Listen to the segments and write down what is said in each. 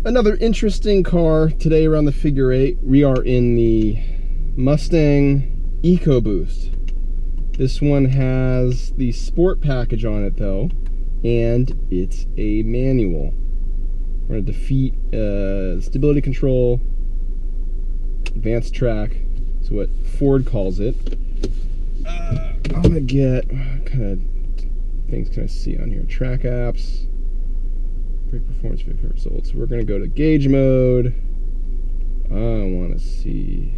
Another interesting car today around the figure 8. We are in the Mustang Ecoboost. This one has the sport package on it though, and it's a manual. We're going to defeat stability control, advanced track, is what Ford calls it. I'm going to get, what kind of things can I see on here? Track apps, brake performance, vehicle results. We're going to go to gauge mode. I want to see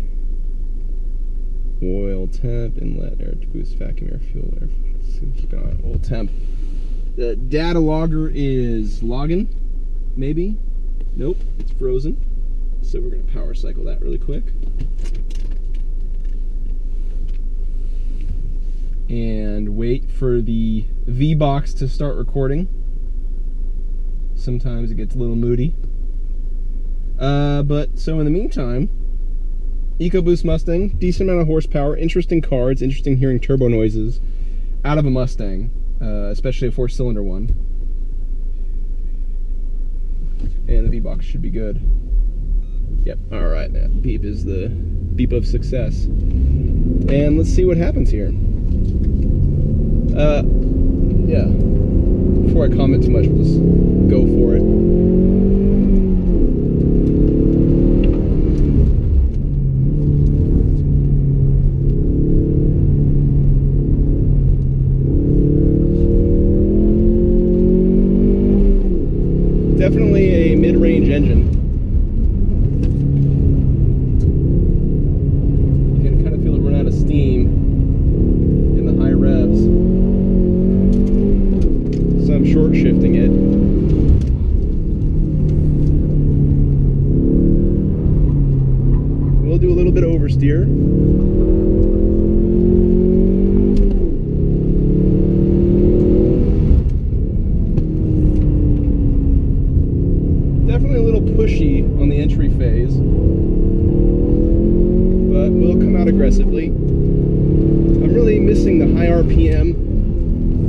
oil temp, inlet, air to boost, vacuum air, fuel air. Let's see, keep it on oil temp. The data logger is logging, maybe. Nope, it's frozen. So we're going to power cycle that really quick. And wait for the V-Box to start recording. Sometimes it gets a little moody. But so in the meantime, Ecoboost Mustang, decent amount of horsepower, interesting cards, interesting hearing turbo noises out of a Mustang, especially a 4-cylinder one. And the V-Box should be good. Yep, alright, that beep is the beep of success. And let's see what happens here. Yeah, before I comment too much, we'll just go for it. Definitely a mid-range engine. You can kind of feel it run out of steam in the high revs. So I'm short shifting it. We'll do a little bit of oversteer. Definitely a little pushy on the entry phase, but we'll come out aggressively. I'm really missing the high RPM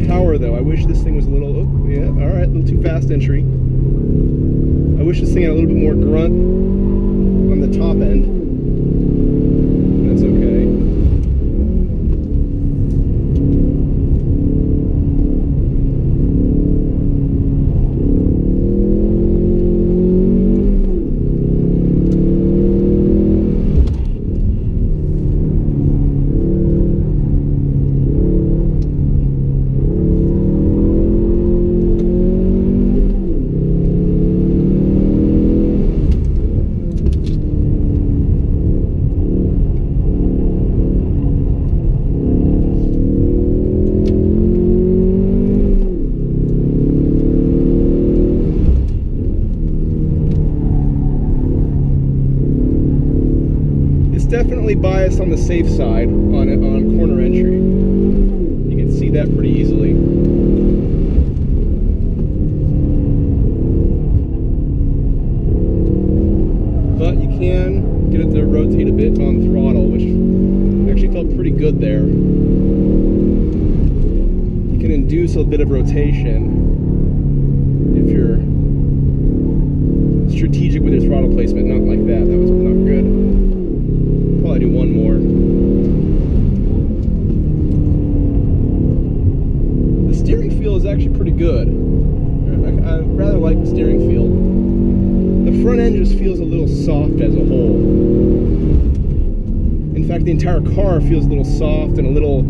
power though. I wish this thing was a little, oh yeah, all right, a little too fast entry. I wish this thing had a little bit more grunt on the top end. That's okay. Definitely biased on the safe side on corner entry. You can see that pretty easily. But you can get it to rotate a bit on throttle, which actually felt pretty good there. You can induce a bit of rotation if you're strategic with your throttle placement. Not like that. That was not good. Probably do one more. The steering feel is actually pretty good. I rather like the steering feel. The front end just feels a little soft as a whole. In fact, the entire car feels a little soft and a little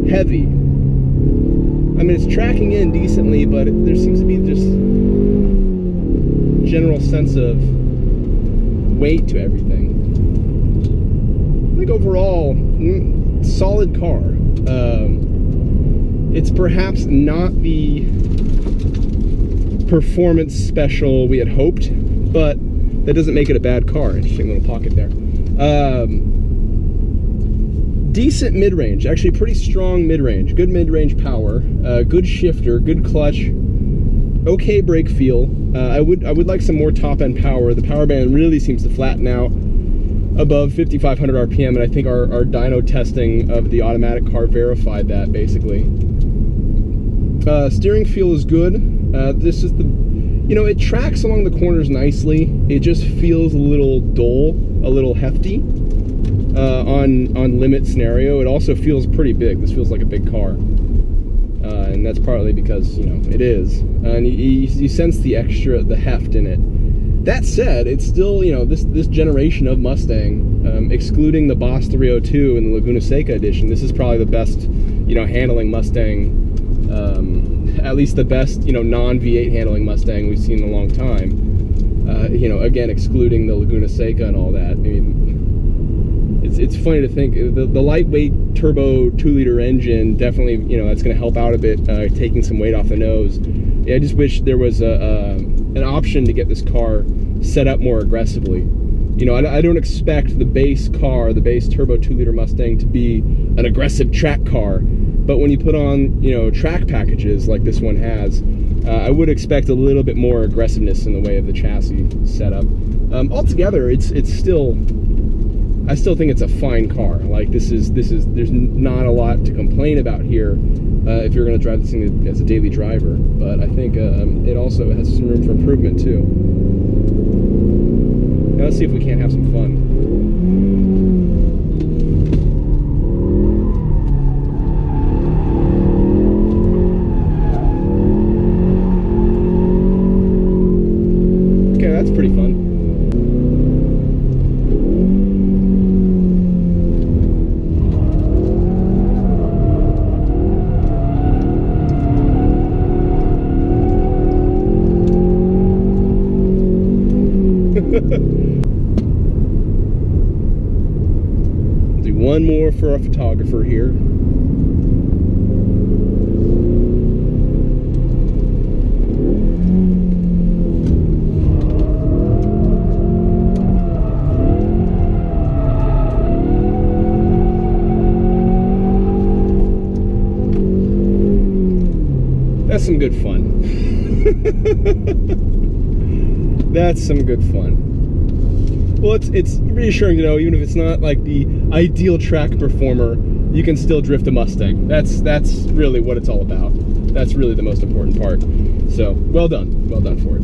heavy. I mean, it's tracking in decently, but there seems to be just general sense of weight to everything. I think overall, solid car. It's perhaps not the performance special we had hoped, but that doesn't make it a bad car. Interesting little pocket there. Decent mid-range, actually pretty strong mid-range. Good mid-range power, good shifter, good clutch, okay brake feel. I would like some more top-end power. The power band really seems to flatten out above 5,500 RPM, and I think our dyno testing of the automatic car verified that, basically. Steering feel is good. This is the You know, it tracks along the corners nicely. It just feels a little dull, a little hefty on limit scenario. It also feels pretty big. This feels like a big car. And that's partly because, you know, it is. And you sense the heft in it. That said, it's still, you know, this generation of Mustang, excluding the Boss 302 and the Laguna Seca edition, this is probably the best, you know, handling Mustang, at least the best, you know, non-V8 handling Mustang we've seen in a long time. You know, again, excluding the Laguna Seca and all that. I mean, it's funny to think, the lightweight turbo 2-liter engine, definitely, you know, that's going to help out a bit, taking some weight off the nose. Yeah, I just wish there was an option to get this car set up more aggressively. You know, I don't expect the base car, the base turbo 2-liter Mustang, to be an aggressive track car. But when you put on, you know, track packages like this one has, I would expect a little bit more aggressiveness in the way of the chassis setup. Altogether, it's still, I still think it's a fine car. Like there's not a lot to complain about here if you're going to drive this thing as a daily driver. But I think it also has some room for improvement too. Now let's see if we can't have some fun. Okay, that's pretty fun. Do one more for our photographer here. That's some good fun. That's some good fun. Well, it's reassuring to know, even if it's not like the ideal track performer, you can still drift a Mustang. That's really what it's all about. That's really the most important part. So, well done for it.